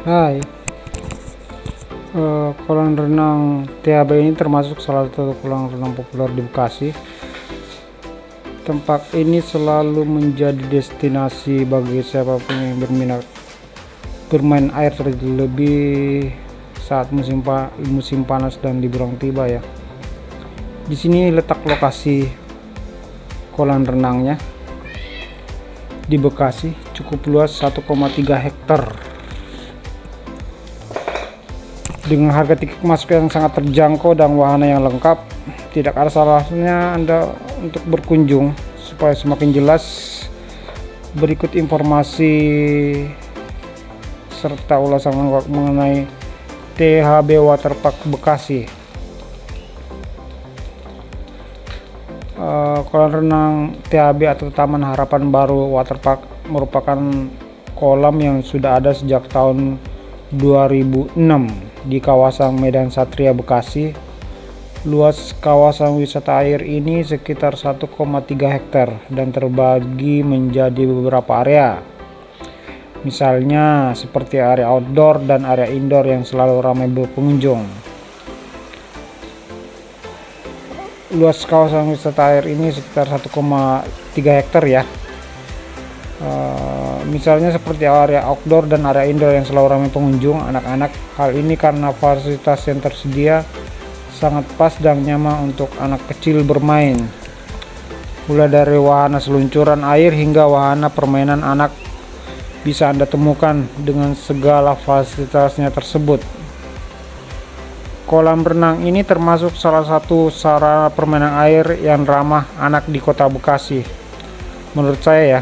Hai, kolam renang THB ini termasuk salah satu kolam renang populer di Bekasi. Tempat ini selalu menjadi destinasi bagi siapapun yang berminat bermain air, terlebih saat musim panas dan liburan tiba ya. Di sini letak lokasi kolam renangnya di Bekasi, cukup luas 1,3 hektar. Dengan harga tiket masuk yang sangat terjangkau dan wahana yang lengkap, tidak ada salahnya Anda untuk berkunjung. Supaya semakin jelas, berikut informasi serta ulasan mengenai THB Waterpark Bekasi. Kolam renang THB atau Taman Harapan Baru Waterpark merupakan kolam yang sudah ada sejak tahun 2006 di kawasan Medan Satria Bekasi. Luas kawasan wisata air ini sekitar 1,3 hektar dan terbagi menjadi beberapa area. Misalnya seperti area outdoor dan area indoor yang selalu ramai berpengunjung. Luas kawasan wisata air ini sekitar 1,3 hektar ya. Misalnya seperti area outdoor dan area indoor yang selalu ramai pengunjung anak-anak. Hal ini karena fasilitas yang tersedia sangat pas dan nyaman untuk anak kecil bermain. Mulai dari wahana seluncuran air hingga wahana permainan anak bisa Anda temukan dengan segala fasilitasnya tersebut. Kolam renang ini termasuk salah satu sarana permainan air yang ramah anak di Kota Bekasi. Menurut saya ya,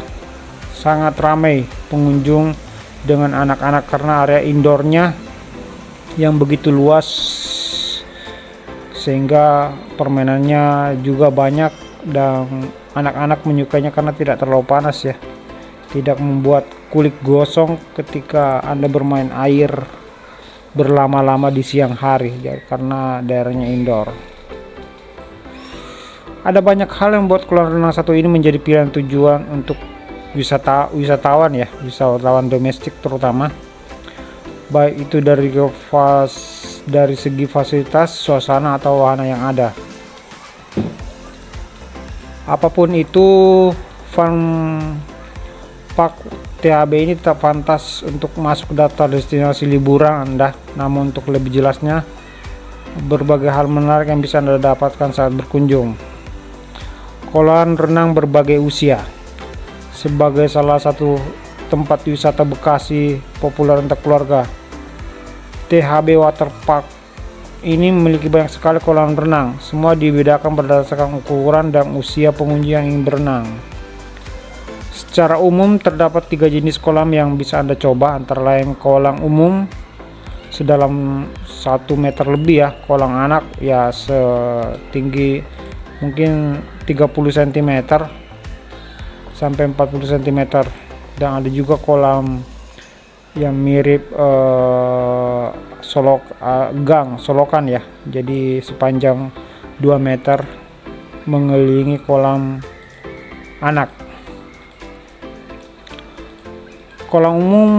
sangat ramai pengunjung dengan anak-anak karena area indoornya yang begitu luas, sehingga permainannya juga banyak dan anak-anak menyukainya karena tidak terlalu panas ya, tidak membuat kulit gosong ketika Anda bermain air berlama-lama di siang hari ya, karena daerahnya indoor. Ada banyak hal yang membuat kolam renang satu ini menjadi pilihan tujuan untuk wisatawan ya, wisatawan domestik terutama, baik itu dari segi fasilitas, suasana atau wahana yang ada. Apapun itu, Fun Park THB ini tetap pantas untuk masuk daftar destinasi liburan Anda. Namun untuk lebih jelasnya, berbagai hal menarik yang bisa Anda dapatkan saat berkunjung. Kolam renang berbagai usia. Sebagai salah satu tempat wisata Bekasi populer untuk keluarga, THB Waterpark ini memiliki banyak sekali kolam renang. Semua dibedakan berdasarkan ukuran dan usia pengunjung yang ingin berenang. Secara umum terdapat 3 jenis kolam yang bisa Anda coba, antara lain kolam umum sedalam 1 meter lebih ya, kolam anak ya setinggi mungkin 30 cm sampai 40 cm, dan ada juga kolam yang mirip solokan ya, jadi sepanjang 2 meter mengelilingi kolam anak. Kolam umum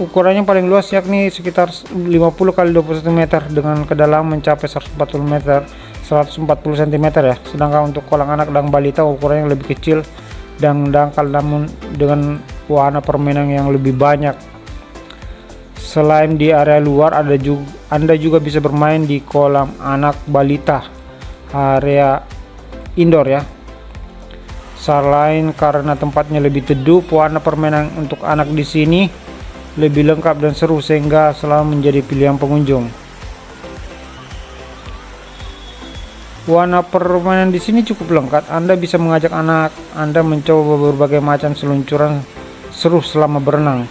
ukurannya paling luas yakni sekitar 50 kali 20 cm dengan kedalaman mencapai 140 cm ya, sedangkan untuk kolam anak dan balita ukurannya lebih kecil dan dangkal namun dengan wahana permainan yang lebih banyak. Selain di area luar, Anda juga bisa bermain di kolam anak balita, area indoor ya. Selain karena tempatnya lebih teduh, wahana permainan untuk anak di sini lebih lengkap dan seru sehingga selalu menjadi pilihan pengunjung. Wahana permainan di sini cukup lengkap. Anda bisa mengajak anak Anda mencoba berbagai macam seluncuran seru selama berenang.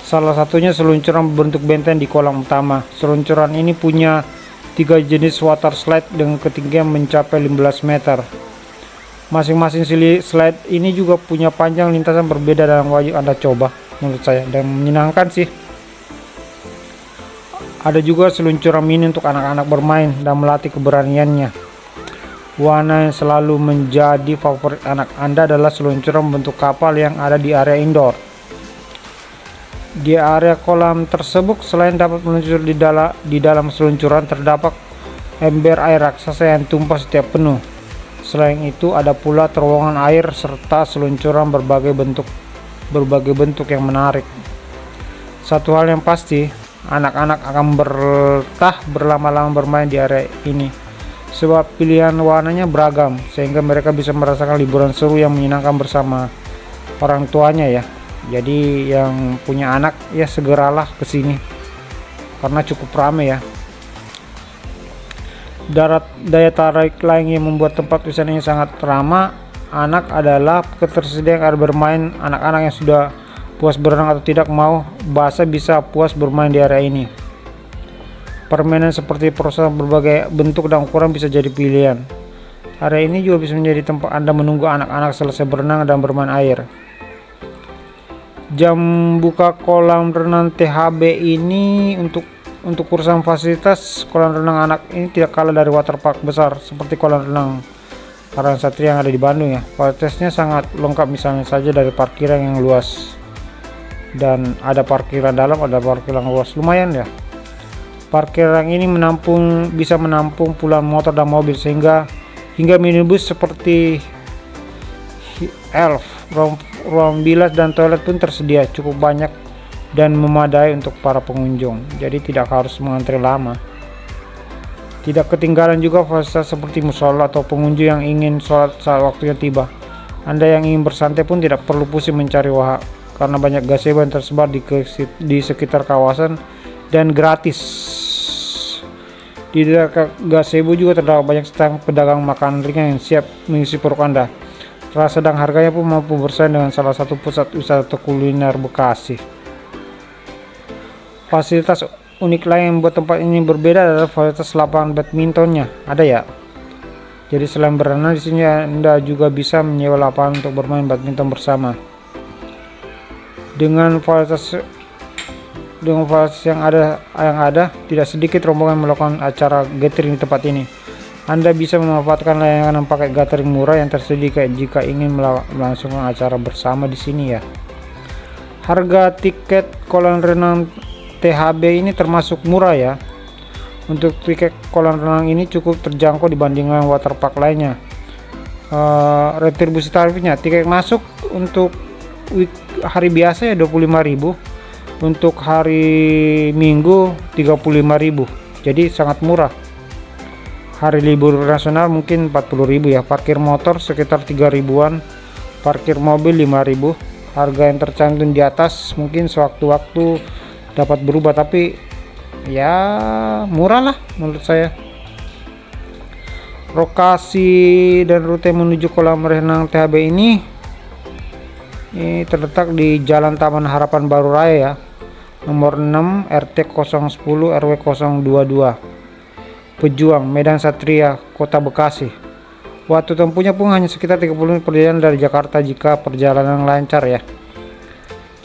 Salah satunya seluncuran berbentuk benteng di kolam utama. Seluncuran ini punya 3 jenis water slide dengan ketinggian mencapai 15 meter. Masing-masing slide ini juga punya panjang lintasan berbeda dan wajib Anda coba menurut saya, dan menyenangkan sih. Ada juga seluncuran mini untuk anak-anak bermain dan melatih keberaniannya. Wahana yang selalu menjadi favorit anak Anda adalah seluncuran bentuk kapal yang ada di area indoor. Di area kolam tersebut selain dapat meluncur di dalam seluncuran, terdapat ember air raksasa yang tumpah setiap penuh. Selain itu ada pula terowongan air serta seluncuran berbagai bentuk yang menarik. Satu hal yang pasti, anak-anak akan bertah berlama-lama bermain di area ini, sebab pilihan warnanya beragam sehingga mereka bisa merasakan liburan seru yang menyenangkan bersama orang tuanya ya. Jadi yang punya anak ya segeralah ke sini karena cukup ramai ya. Daya tarik lain yang membuat tempat wisata ini sangat ramah anak adalah ketersediaan air bermain. Anak-anak yang sudah puas berenang atau tidak mau basah bisa puas bermain di area ini. Permainan seperti perosotan berbagai bentuk dan ukuran bisa jadi pilihan. Area ini juga bisa menjadi tempat Anda menunggu anak-anak selesai berenang dan bermain air. Jam buka kolam renang THB ini untuk urusan fasilitas, kolam renang anak ini tidak kalah dari waterpark besar seperti kolam renang Karang Satria yang ada di Bandung ya. Fasilitasnya sangat lengkap, misalnya saja dari parkiran yang luas dan ada parkiran dalam, ada parkiran luas, lumayan ya. Parkiran ini bisa menampung puluhan motor dan mobil hingga minibus seperti Elf. Ruang bilas dan toilet pun tersedia cukup banyak dan memadai untuk para pengunjung, jadi tidak harus mengantri lama. Tidak ketinggalan juga fasilitas seperti musola atau pengunjung yang ingin sholat saat waktunya tiba. Anda yang ingin bersantai pun tidak perlu pusing mencari wahana karena banyak gazebo yang tersebar di sekitar kawasan dan gratis. Di dekat gazebo juga terdapat banyak stand pedagang makanan ringan yang siap mengisi perut Anda. Sedang harganya pun mampu bersaing dengan salah satu pusat wisata kuliner Bekasi. Fasilitas unik lain yang membuat tempat ini berbeda adalah fasilitas lapangan badmintonnya. Ada ya. Jadi selain berenang di sini Anda juga bisa menyewa lapangan untuk bermain badminton bersama. Dengan fasilitas yang ada, tidak sedikit rombongan melakukan acara gathering di tempat ini. Anda bisa memanfaatkan layanan paket gathering murah yang tersedia jika ingin melangsungkan acara bersama di sini ya. Harga tiket kolam renang THB ini termasuk murah ya. Untuk tiket kolam renang ini cukup terjangkau dibandingkan waterpark lainnya. Retribusi tarifnya, tiket masuk untuk hari biasa ya 25.000, untuk hari Minggu 35.000, jadi sangat murah. Hari libur nasional mungkin 40.000 ya. Parkir motor sekitar 3.000-an, parkir mobil 5.000. Harga yang tercantum di atas mungkin sewaktu-waktu dapat berubah, tapi ya murah lah menurut saya. Lokasi dan rute menuju kolam renang THB ini terletak di Jalan Taman Harapan Baru Raya ya, nomor 6 RT 010 RW 022, Pejuang, Medan Satria, Kota Bekasi. Waktu tempuhnya pun hanya sekitar 30 menit perjalanan dari Jakarta jika perjalanan lancar ya.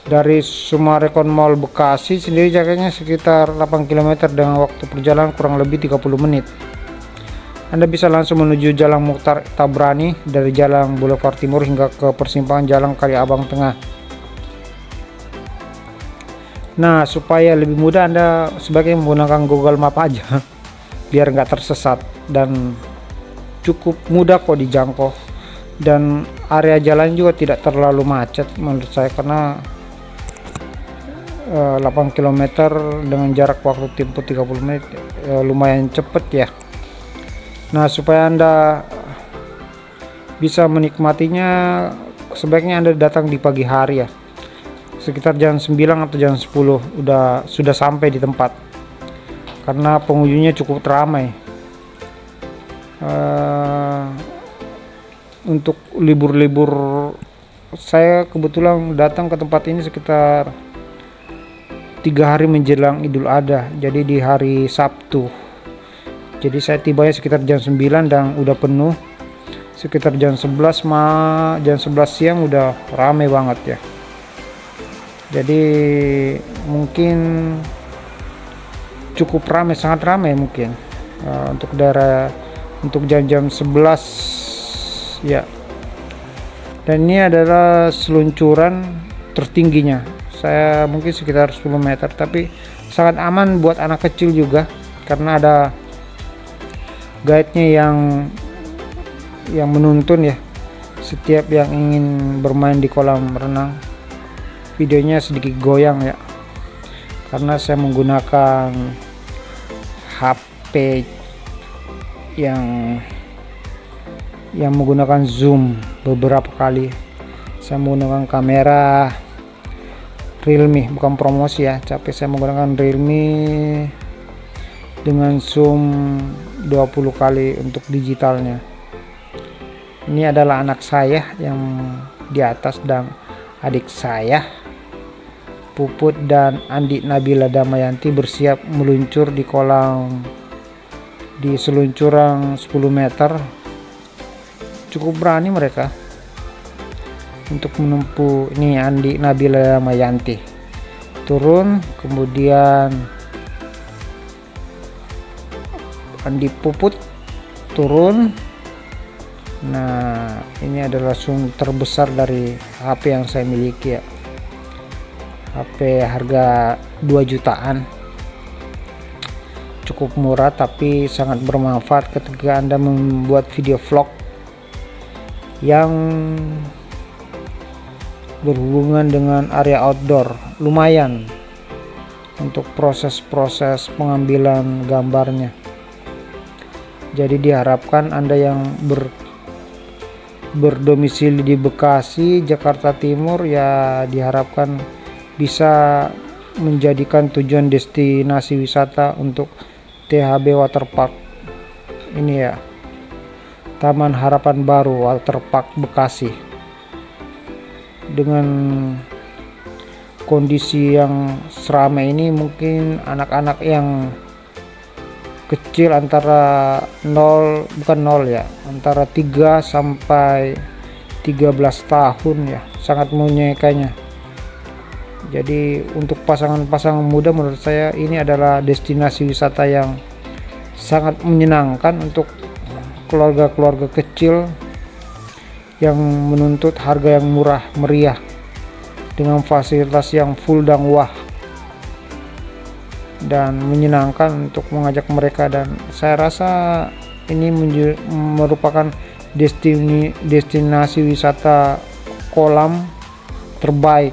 Dari Sumarekon Mall Bekasi sendiri jaraknya sekitar 8 km dengan waktu perjalanan kurang lebih 30 menit. Anda bisa langsung menuju Jalan Mukhtar Tabrani dari Jalan Boulevard Timur hingga ke persimpangan Jalan Kali Abang Tengah. Nah, supaya lebih mudah Anda sebaiknya menggunakan Google Map aja biar nggak tersesat, dan cukup mudah kok dijangkau, dan area jalan juga tidak terlalu macet menurut saya karena 8 km dengan jarak waktu tempuh 30 menit lumayan cepet ya. Nah, supaya Anda bisa menikmatinya sebaiknya Anda datang di pagi hari ya, sekitar jam 9 atau jam 10 sudah sampai di tempat karena pengunjungnya cukup ramai. Untuk libur-libur saya kebetulan datang ke tempat ini sekitar 3 hari menjelang Idul Adha, jadi di hari Sabtu. Jadi saya tibanya sekitar jam 9 dan udah penuh. Sekitar jam 11 siang udah ramai banget ya. Jadi mungkin cukup ramai, sangat ramai mungkin untuk jam-jam 11 ya. Dan ini adalah seluncuran tertingginya saya mungkin sekitar 10 meter, tapi sangat aman buat anak kecil juga karena ada guide-nya yang menuntun ya setiap yang ingin bermain di kolam renang. Videonya sedikit goyang ya karena saya menggunakan HP yang menggunakan zoom beberapa kali. Saya menggunakan kamera Realme, bukan promosi ya, tapi saya menggunakan Realme dengan zoom 20 kali untuk digitalnya. Ini adalah anak saya yang di atas dan adik saya Puput dan Andi Nabila Damayanti bersiap meluncur di kolam di seluncuran 10 meter. Cukup berani mereka untuk menempuh. Ini Andi Nabila Damayanti turun, kemudian Andi Puput turun. Nah, ini adalah zoom terbesar dari HP yang saya miliki ya. HP harga 2 jutaan. Cukup murah tapi sangat bermanfaat ketika Anda membuat video vlog yang berhubungan dengan area outdoor. Lumayan untuk proses-proses pengambilan gambarnya. Jadi diharapkan Anda yang berdomisili di Bekasi, Jakarta Timur ya diharapkan bisa menjadikan tujuan destinasi wisata untuk THB Waterpark ini ya, Taman Harapan Baru Waterpark Bekasi. Dengan kondisi yang seramai ini mungkin anak-anak yang kecil antara 0 ya, antara 3 sampai 13 tahun ya sangat menyukainya. Jadi untuk pasangan-pasangan muda menurut saya ini adalah destinasi wisata yang sangat menyenangkan untuk keluarga-keluarga kecil yang menuntut harga yang murah meriah dengan fasilitas yang full dan wah dan menyenangkan untuk mengajak mereka. Dan saya rasa ini merupakan destinasi wisata kolam terbaik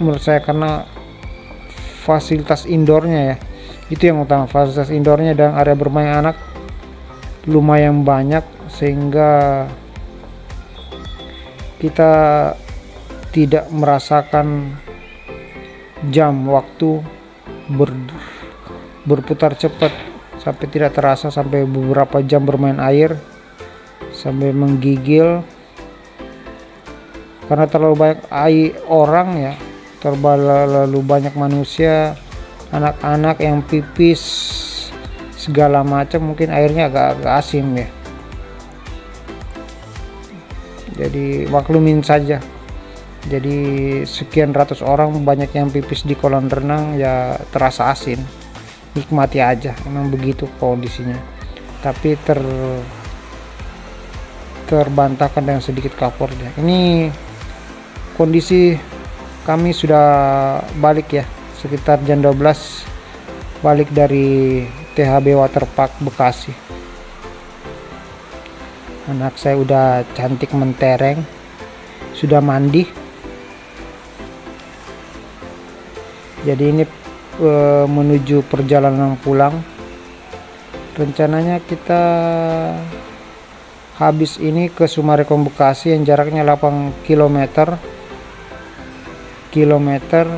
menurut saya karena fasilitas indoornya ya, itu yang utama, fasilitas indoornya dan area bermain anak lumayan banyak sehingga kita tidak merasakan jam waktu berputar cepat sampai tidak terasa, sampai beberapa jam bermain air sampai menggigil karena terlalu banyak orang ya, terlalu banyak manusia, anak-anak yang pipis segala macam, mungkin airnya agak asin ya. Jadi maklumin saja. Jadi sekian ratus orang banyak yang pipis di kolam renang ya terasa asin. Nikmati aja, memang begitu kondisinya. Tapi terbantahkan dengan sedikit kapornya. Ini kondisi kami sudah balik ya, sekitar jam 12 balik dari THB Waterpark Bekasi. Anak saya udah cantik mentereng, sudah mandi. Jadi ini menuju perjalanan pulang. Rencananya kita habis ini ke Sumarekon Bekasi yang jaraknya 8 kilometer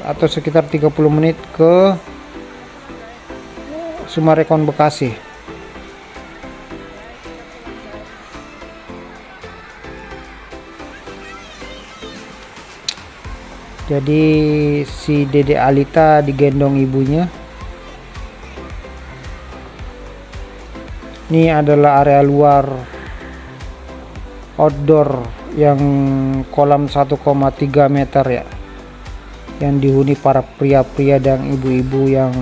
atau sekitar 30 menit ke Sumarekon Bekasi. Jadi si Dede Alita digendong ibunya. Ini adalah area luar outdoor yang kolam 1,3 meter ya, yang dihuni para pria-pria dan ibu-ibu yang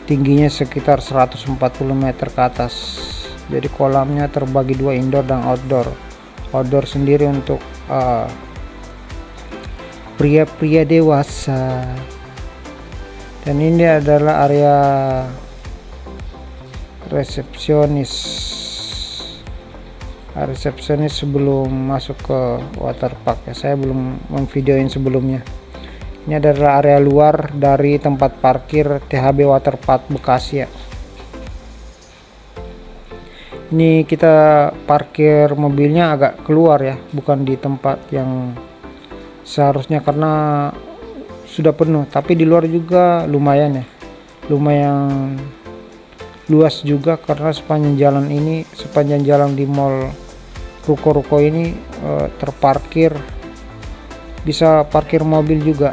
tingginya sekitar 140 meter ke atas. Jadi kolamnya terbagi 2, indoor dan outdoor. Outdoor sendiri untuk pria-pria dewasa. Dan ini adalah area resepsionis sebelum masuk ke waterpark ya. Saya belum memvideoin sebelumnya. Ini adalah area luar dari tempat parkir THB Waterpark Bekasi ya. Ini kita parkir mobilnya agak keluar ya, bukan di tempat yang seharusnya karena sudah penuh. Tapi di luar juga lumayan ya, lumayan luas juga karena sepanjang jalan di mall ruko-ruko ini terparkir, bisa parkir mobil juga.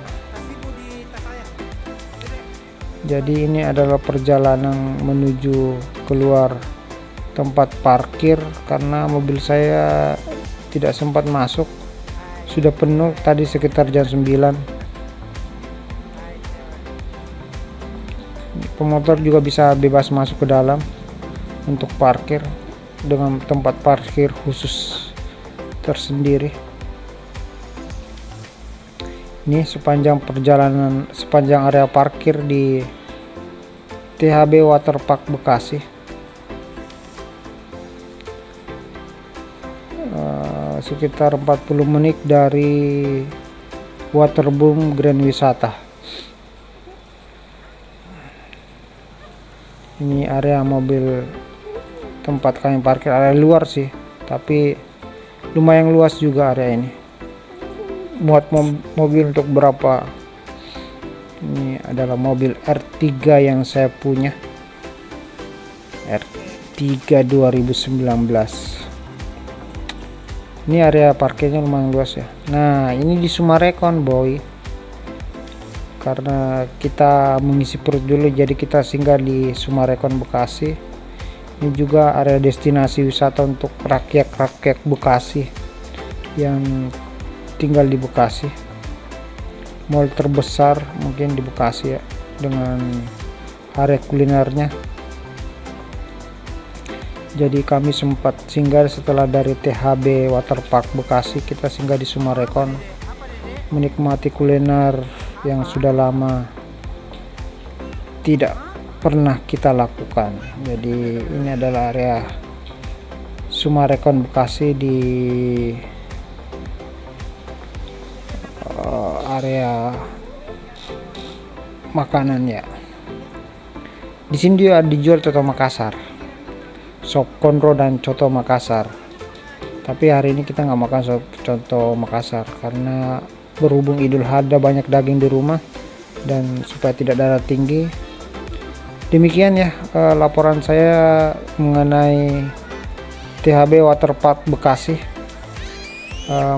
Jadi ini adalah perjalanan menuju keluar tempat parkir karena mobil saya tidak sempat masuk, sudah penuh tadi sekitar jam 9. Pemotor juga bisa bebas masuk ke dalam untuk parkir dengan tempat parkir khusus tersendiri. Ini sepanjang area parkir di THB Waterpark Bekasi. Sekitar 40 menit dari Waterboom Grand Wisata. Ini area mobil tempat kami parkir, area luar sih, tapi lumayan luas juga area ini. Muat mobil untuk berapa? Ini adalah mobil R3 yang saya punya, R3 2019. Ini area parkirnya lumayan luas ya. Nah, ini di Sumarekon boy, karena kita mengisi perut dulu, jadi kita singgah di Sumarekon Bekasi. Ini juga area destinasi wisata untuk rakyat Bekasi yang tinggal di Bekasi. Mall terbesar mungkin di Bekasi ya, dengan area kulinernya. Jadi kami sempat singgah setelah dari THB Waterpark Bekasi, kita singgah di Sumarekon menikmati kuliner yang sudah lama tidak pernah kita lakukan. Jadi ini adalah area Sumarekon Bekasi di area makanan ya. Di sini dia dijual coto Makassar, sop konro dan coto Makassar. Tapi hari ini kita nggak makan sop coto Makassar karena berhubung Idul Adha banyak daging di rumah dan supaya tidak darah tinggi. Demikian ya laporan saya mengenai THB Waterpark Bekasi.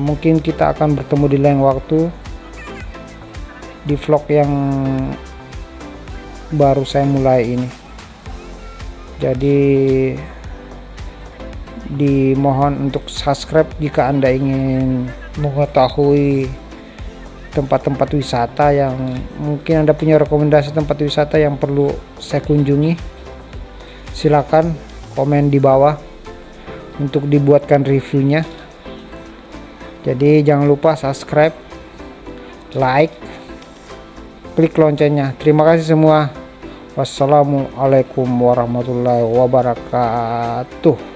Mungkin kita akan bertemu di lain waktu di vlog yang baru saya mulai ini. Jadi dimohon untuk subscribe jika Anda ingin mengetahui tempat-tempat wisata yang mungkin Anda punya rekomendasi tempat wisata yang perlu saya kunjungi. Silakan komen di bawah untuk dibuatkan reviewnya. Jadi jangan lupa subscribe, like, klik loncengnya. Terima kasih semua. Wassalamualaikum warahmatullahi wabarakatuh.